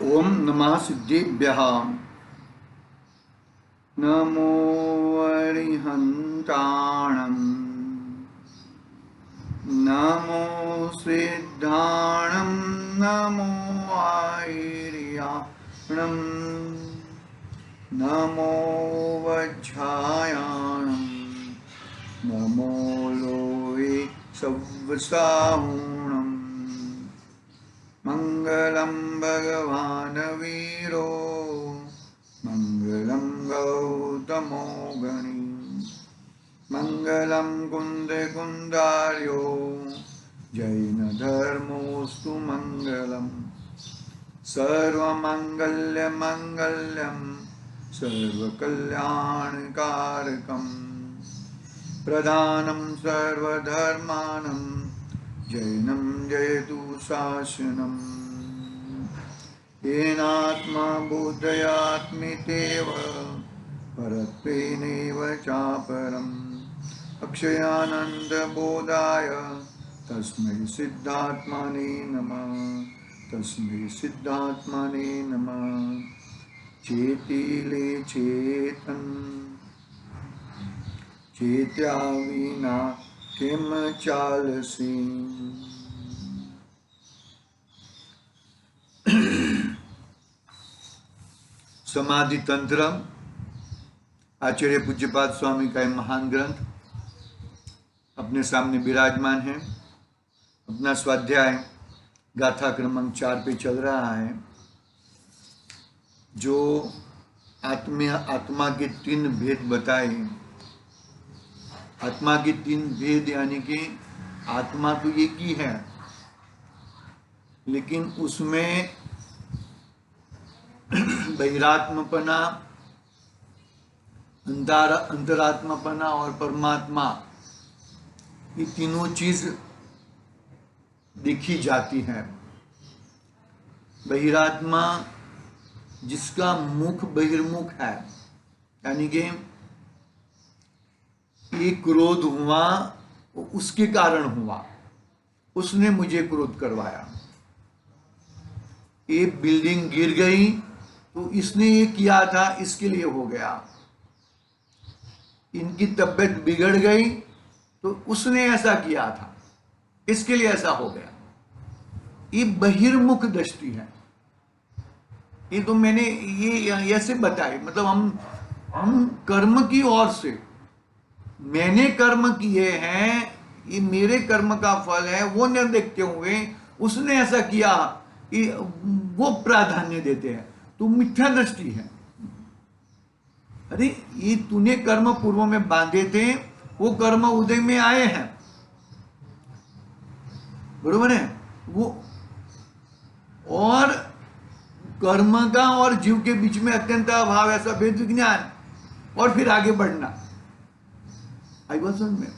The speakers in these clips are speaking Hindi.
ओम नमः सिद्धेभ्यः। नमो अरिहन्ताणं। नमो सिद्धाणं। नमो आयर्याणं। नमो वज्रायाणं। नमो लोये सव्वसाहुणम्। मंगलम भगवान वीरो मंगलम गौतमो गणी मंगलम कुंद कुंदार्यो जैन धर्मोस्तु मंगलम सर्वमंगल्य मंगल्यम सर्वकल्याणकारकम प्रधानम सर्वधर्मानं जैनं जयतु शासनम्। येनात्मा बोधयात्मितेव परत्वेनैव चापरम् अक्षयानन्दबोधाय तस्मै सिद्धात्मने नमः। तस्मै सिद्धात्मने नमः। चेतिले चेतन चेत्या विना किम चालसी। समाधि तंत्र आचार्य पूज्यपाद स्वामी का महान ग्रंथ अपने सामने विराजमान है। अपना स्वाध्याय गाथा क्रमांक 4 पे चल रहा है, जो आत्मा के 3 भेद बताए। आत्मा के 3 भेद यानी कि आत्मा तो एक ही है, लेकिन उसमें बहिरात्मपना, अंतरात्मापना और परमात्मा, ये तीनों चीज देखी जाती है। बहिरात्मा जिसका मुख बहिर्मुख है, यानी कि ये क्रोध हुआ उसके कारण हुआ, उसने मुझे क्रोध करवाया। ये बिल्डिंग गिर गई तो इसने ये किया था, इसके लिए हो गया। इनकी तबीयत बिगड़ गई तो उसने ऐसा किया था, इसके लिए ऐसा हो गया। ये बहिर्मुख दृष्टि है। ये तो मैंने ये ऐसे बताए, मतलब हम कर्म की ओर से, मैंने कर्म किए हैं, ये मेरे कर्म का फल है, वो न देखते हुए उसने ऐसा किया, वो प्राधान्य देते हैं, तो मिथ्या दृष्टि है। अरे ये तूने कर्म पूर्व में बांधे थे, वो कर्म उदय में आए हैं, बरोबर है वो। और कर्म का और जीव के बीच में अत्यंत अभाव, ऐसा भेद विज्ञान, और फिर आगे बढ़ना। आई बात समझ में?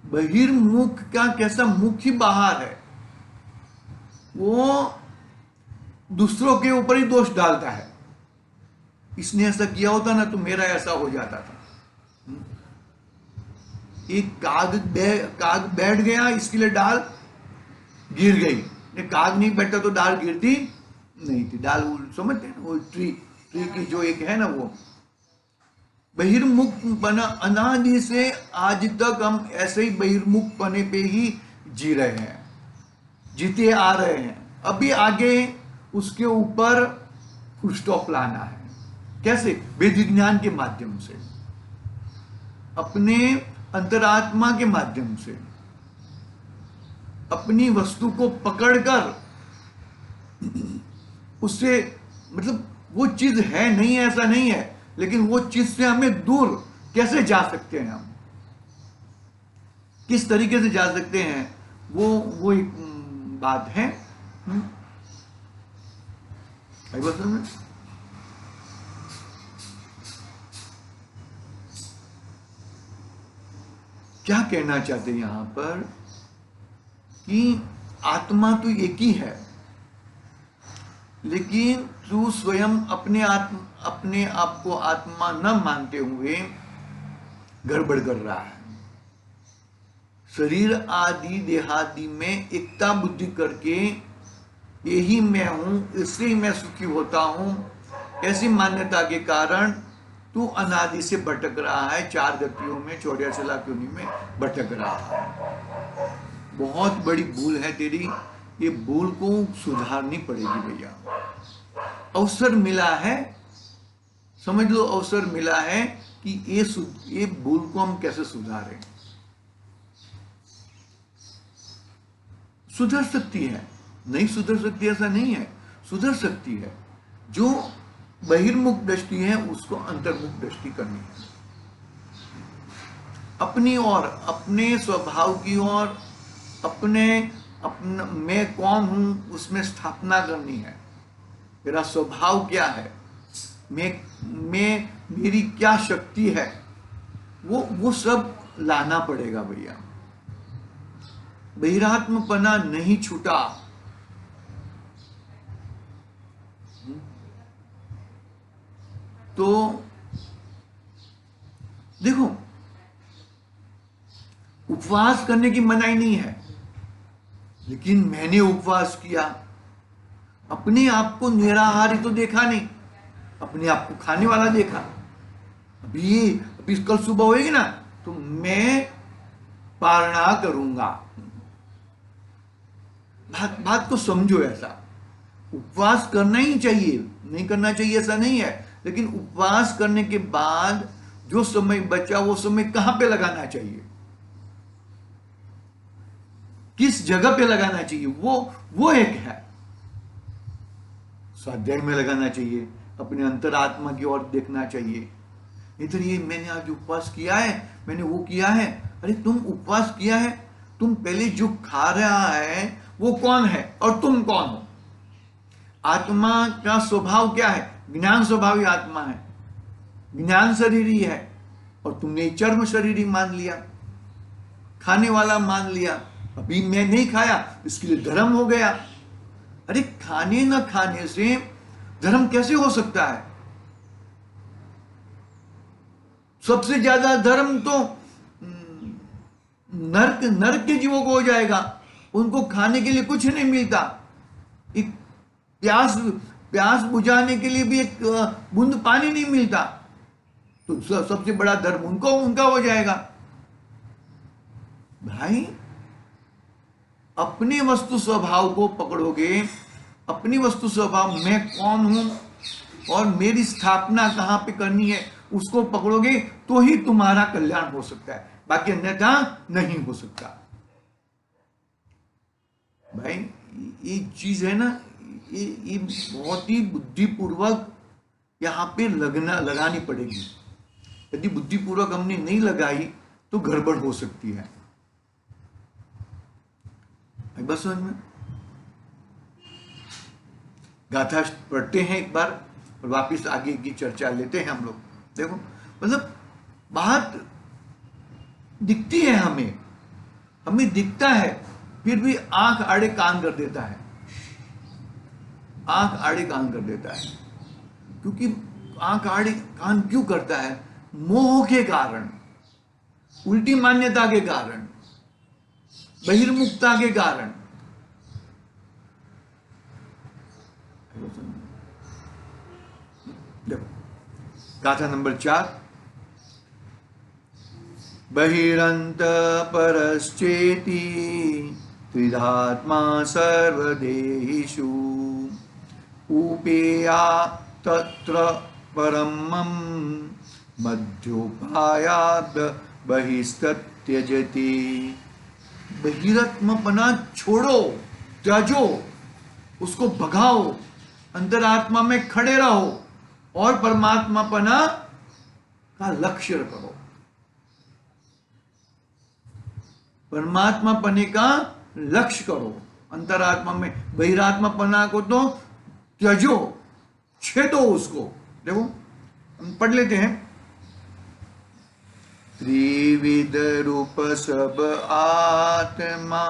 बहिर्मुख का कैसा मुख ही बाहर है, वो दूसरों के ऊपर ही दोष डालता है। इसने ऐसा किया होता ना तो मेरा ऐसा हो जाता था। एक काग बैठ गया, इसके लिए डाल गिर गई। काग नहीं बैठता तो डाल गिरती नहीं थी। डाल समझते हैं ना, वो ट्री की जो एक है ना, वो बहिर्मुख पना अनादि से आज तक हम ऐसे ही बहिर्मुख पने पे ही जी रहे हैं, जीते आ रहे हैं। अभी आगे उसके ऊपर फुल स्टॉप लाना है। कैसे? वेद विज्ञान के माध्यम से, अपने अंतरात्मा के माध्यम से, अपनी वस्तु को पकड़कर उससे, मतलब वो चीज है नहीं, ऐसा नहीं है, लेकिन वो चीज से हमें दूर कैसे जा सकते हैं, हम किस तरीके से जा सकते हैं, वो एक बात है। में क्या कहना चाहते हैं यहां पर कि आत्मा तो एक ही है, लेकिन तू स्वयं अपने आप को आत्मा न मानते हुए गड़बड़ कर रहा है। शरीर आदि देहादि में एकता बुद्धि करके यही मैं हूं, इससे ही मैं सुखी होता हूं, ऐसी मान्यता के कारण तू अनादि से भटक रहा है, 4 गतियों में, 84 लाख योनि में भटक रहा है। बहुत बड़ी भूल है तेरी, ये भूल को सुधारनी पड़ेगी भैया। अवसर मिला है, समझ लो, अवसर मिला है कि ये भूल को हम कैसे सुधारें। सुधर सकती है, नहीं सुधर सकती ऐसा नहीं है, सुधर सकती है। जो बहिर्मुख दृष्टि है उसको अंतर्मुख दृष्टि करनी है, अपनी और अपने स्वभाव की और अपना मैं कौन हूं उसमें स्थापना करनी है। मेरा स्वभाव क्या है, मेरी क्या शक्ति है, वो सब लाना पड़ेगा भैया। बहिरात्मपना नहीं छूटा। तो देखो, उपवास करने की मनाही नहीं है, लेकिन मैंने उपवास किया, अपने आप को निराहारी तो देखा नहीं, अपने आप को खाने वाला देखा। अभी कल सुबह होएगी ना तो मैं पारणा करूंगा। बात को समझो ऐसा। उपवास करना ही चाहिए, नहीं करना चाहिए ऐसा नहीं है, लेकिन उपवास करने के बाद जो समय बचा वो समय कहां पे लगाना चाहिए, किस जगह पे लगाना चाहिए, वो एक है। स्वाध्याय में लगाना चाहिए, अपने अंतरात्मा की ओर देखना चाहिए। इधर ये मैंने आज उपवास किया है, मैंने वो किया है। अरे तुम उपवास किया है, तुम पहले जो खा रहा है वो कौन है और तुम कौन हो। आत्मा का स्वभाव क्या है, ज्ञान स्वभावी आत्मा है, ज्ञान शरीरी है, और तुमने चर्म शरीरी मान लिया, खाने वाला मान लिया। अभी मैं नहीं खाया इसके लिए धर्म हो गया। अरे खाने न खाने से धर्म कैसे हो सकता है। सबसे ज्यादा धर्म तो नरक के जीवों को हो जाएगा, उनको खाने के लिए कुछ नहीं मिलता। एक प्यास बुझाने के लिए भी एक बूंद पानी नहीं मिलता, तो सबसे बड़ा धर्म उनका हो जाएगा। भाई अपने वस्तु स्वभाव को पकड़ोगे, अपनी वस्तु स्वभाव मैं कौन हूं और मेरी स्थापना कहां पे करनी है उसको पकड़ोगे तो ही तुम्हारा कल्याण हो सकता है, बाकी अन्यथा नहीं हो सकता। भाई ये चीज है ना, ये बहुत ही बुद्धिपूर्वक यहां पे लगानी पड़ेगी। यदि बुद्धिपूर्वक हमने नहीं लगाई तो गड़बड़ हो सकती है। बस समझ में। गाथा पढ़ते हैं एक बार और वापिस आगे की चर्चा लेते हैं हम लोग। देखो मतलब बात दिखती है, हमें दिखता है, फिर भी आंख आड़े कान कर देता है, आंख आड़े कान कर देता है। क्योंकि आंख आड़े कान क्यों करता है? मोह के कारण, उल्टी मान्यता के कारण, बहिर्मुखता के कारण। देखो गाथा नंबर 4। बहिरंत परश्चेति त्रिधात्मा सर्वदेहिषु उपेया तत्र परमं मध्योपायाद बहिस्तत्यजति। बहिरत्मपना छोड़ो, त्याजो, उसको भगाओ, अंतरात्मा में खड़े रहो और परमात्मापना का लक्ष्य करो। परमात्मापने का लक्ष्य करो अंतरात्मा में। बहिरात्मापना को तो त्यजो, छेदो उसको। देखो हम पढ़ लेते हैं। त्रिविध रूप सब आत्मा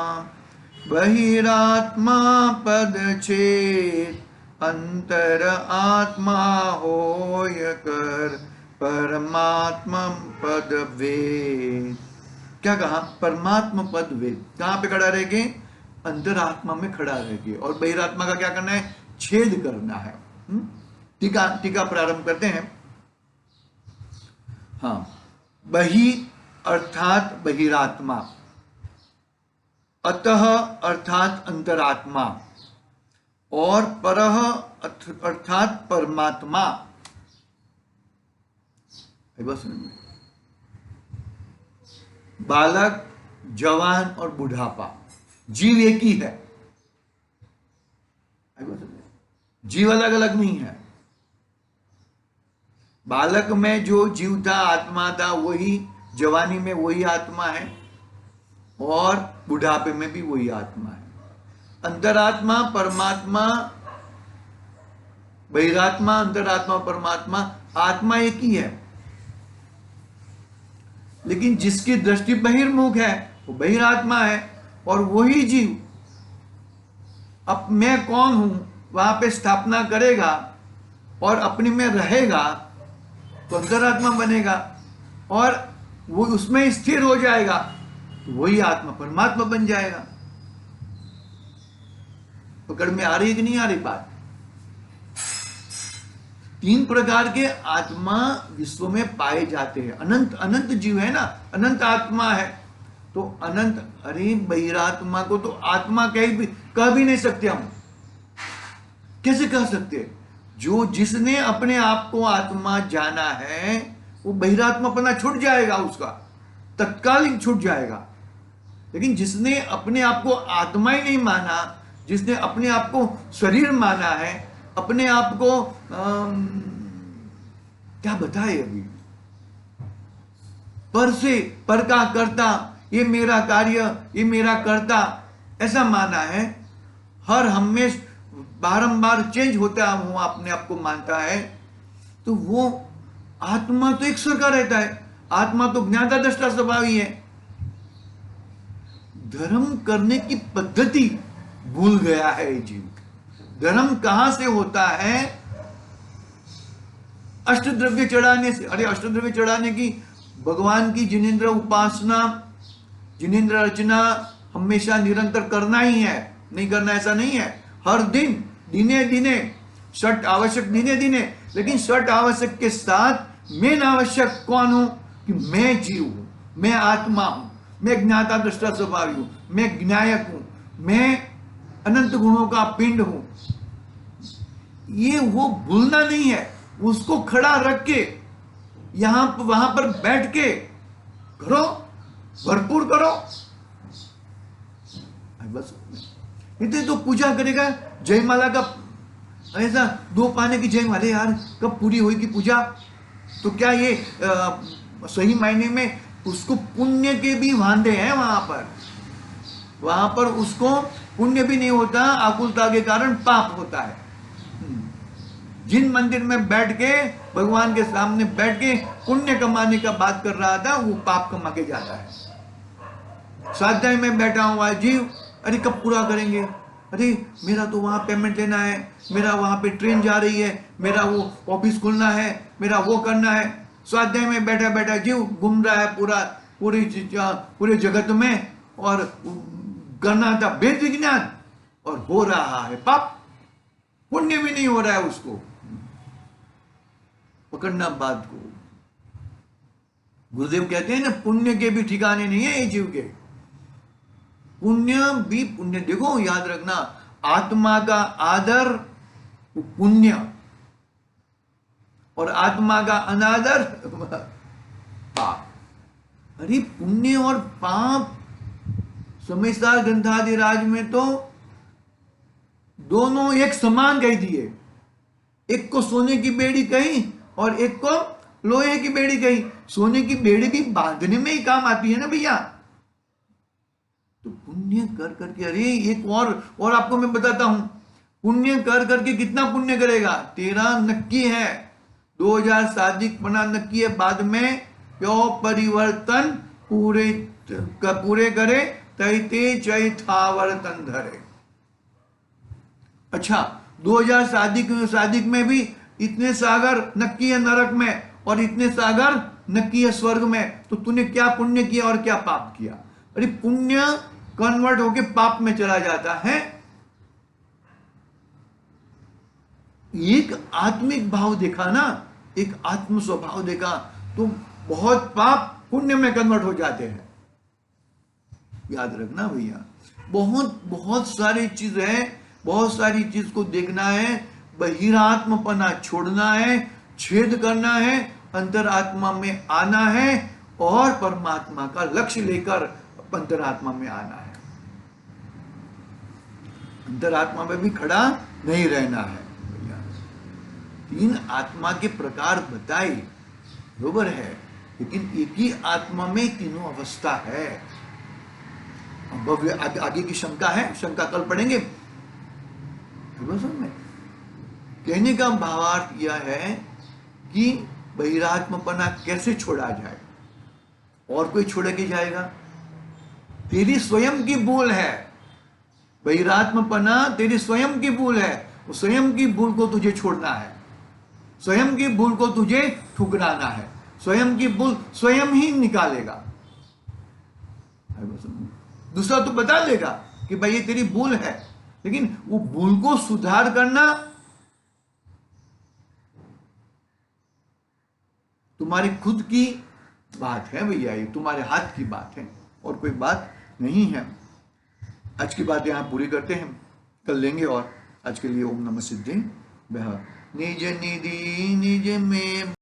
बहिरात्मा पद छेद अंतर आत्मा होय कर परमात्मा पद वेद। क्या कहा? परमात्मा पद वेद। कहां पे खड़ा रहेंगे? अंतरात्मा में खड़ा रहिए। और बहिरात्मा का क्या करना है? छेद करना है। टीका टीका प्रारंभ करते हैं। हाँ, बहि अर्थात बहिरात्मा, अतः अर्थात अंतरात्मा, और परः अर्थात परमात्मा। बस बालक, जवान और बुढ़ापा, जीव एक ही है। जीव अलग अलग नहीं है। बालक में जो जीव था, आत्मा था, वही जवानी में वही आत्मा है, और बुढ़ापे में भी वही आत्मा है। अंतरात्मा, परमात्मा, बहिरात्मा, अंतरात्मा, परमात्मा, आत्मा एक ही है। लेकिन जिसकी दृष्टि बहिर्मुख है वो बहिरात्मा है, और वही जीव अब मैं कौन हूं वहां पे स्थापना करेगा और अपने में रहेगा तो अंतरात्मा बनेगा, और वो उसमें स्थिर हो जाएगा तो वही आत्मा परमात्मा बन जाएगा। पकड़ में आ रही कि नहीं आ रही बात? तीन प्रकार के आत्मा विश्व में पाए जाते हैं। अनंत अनंत जीव है ना, अनंत आत्मा है। तो अनंत, अरे बहिरात्मा को तो आत्मा कह भी नहीं सकते हम। कैसे कह सकते? जो जिसने अपने आप को आत्मा जाना है वो बहिरात्मापना छूट जाएगा, उसका तत्कालीन छूट जाएगा। लेकिन जिसने अपने आप को आत्मा ही नहीं माना, जिसने अपने आप को शरीर माना है, अपने आप को क्या बताए अभी, पर से पर का करता, ये मेरा कार्य, ये मेरा कर्ता, ऐसा माना है, हर हमेशा बारंबार चेंज होता है, वो अपने आप को मानता है, तो वो आत्मा तो एक स्वर का रहता है। आत्मा तो ज्ञाता दृष्टा स्वभावी है। धर्म करने की पद्धति भूल गया है जीव। धर्म कहां से होता है? अष्टद्रव्य चढ़ाने से। अरे अष्टद्रव्य चढ़ाने की, भगवान की जिनेंद्र उपासना, जिनेंद्र अर्चना हमेशा निरंतर करना ही है, नहीं करना ऐसा नहीं है। हर दिन, दिने दिने, षट आवश्यक दिने दिने, लेकिन षट आवश्यक के साथ मेन आवश्यक कौन हूं? कि मैं जीव हूं, मैं आत्मा हूं, मैं ज्ञाता दृष्टा स्वभावी हूं, मैं ज्ञायक हूं, मैं अनंत गुणों का पिंड हूं। ये वो भूलना नहीं है, उसको खड़ा रख के यहां वहां पर बैठ के करो, भरपूर करो। बस इतने तो पूजा करेगा, जयमाला का ऐसा 2 पाने की जयमाला यार कब पूरी होगी पूजा? तो क्या ये सही मायने में उसको पुण्य के भी वांदे हैं वहां पर उसको पुण्य भी नहीं होता, आकुलता के कारण पाप होता है। जिन मंदिर में बैठ के भगवान के सामने बैठ के पुण्य कमाने का बात कर रहा था, वो पाप कमा के जाता है। स्वाध्याय में बैठा हुआ जीव, अरे कब पूरा करेंगे? अरे मेरा तो वहां पेमेंट लेना है, मेरा वहां पे ट्रेन जा रही है, मेरा वो ऑफिस खुलना है, मेरा वो करना है। स्वाध्याय में बैठा बैठा जीव घूम रहा है पूरे जगत में, और करना था वेद विज्ञान और हो रहा है पाप, पुण्य भी नहीं हो रहा है उसको। पकड़ना बात को। गुरुदेव कहते हैं ना, पुण्य के भी ठिकाने नहीं है ये जीव के। पुण्य भी पुण्य, देखो याद रखना, आत्मा का आदर वो पुण्य, और आत्मा का अनादर पाप। अरे पुण्य और पाप समझदार ग्रंथादिराज में तो दोनों एक समान कह दिए। एक को सोने की बेड़ी कही और एक को लोहे की बेड़ी कही। सोने की बेड़ी भी बांधने में ही काम आती है ना भैया। तो पुण्य कर करके, अरे एक और आपको मैं बताता हूं, पुण्य कर करके कितना पुण्य करेगा? तेरा नक्की है 2000 साधिक बना नक्की है, बाद में यो परिवर्तन पूरे करे तैते चैथावर्तन धरे। अच्छा 2000 साधिक में भी इतने सागर नक्की है नरक में और इतने सागर नक्की है स्वर्ग में, तो तूने क्या पुण्य किया और क्या पाप किया? अरे पुण्य कन्वर्ट होके पाप में चला जाता है। एक आत्मिक भाव देखा ना, एक आत्म स्वभाव देखा, तो बहुत पाप पुण्य में कन्वर्ट हो जाते हैं। याद रखना भैया, बहुत बहुत सारी चीज है, बहुत सारी चीज को देखना है, बहिरात्मपना छोड़ना है, छेद करना है, अंतरात्मा में आना है और परमात्मा का लक्ष्य लेकर अंतरात्मा में आना है। अंतरात्मा में भी खड़ा नहीं रहना है भैया। 3 आत्मा के प्रकार बताए, बरोबर है, लेकिन एक ही आत्मा में तीनों अवस्था है। भव्य आगे की शंका है, शंका कल पढ़ेंगे। में कहने का भावार्थ यह है कि बहिरात्मपना कैसे छोड़ा जाए, और कोई छोड़ के जाएगा? तेरी स्वयं की भूल है। बहिरात्मपना तेरी स्वयं की भूल है। उस स्वयं की भूल को तुझे छोड़ना है, स्वयं की भूल को तुझे ठुकराना है। स्वयं की भूल स्वयं ही निकालेगा। दूसरा तो बता देगा कि भाई ये तेरी भूल है, लेकिन वो भूल को सुधार करना तुम्हारी खुद की बात है भैया, ये तुम्हारे हाथ की बात है और कोई बात नहीं है। आज की बात यहां पूरी करते हैं, कल लेंगे और आज के लिए ओम नमः सिद्धि। निज निधि निज में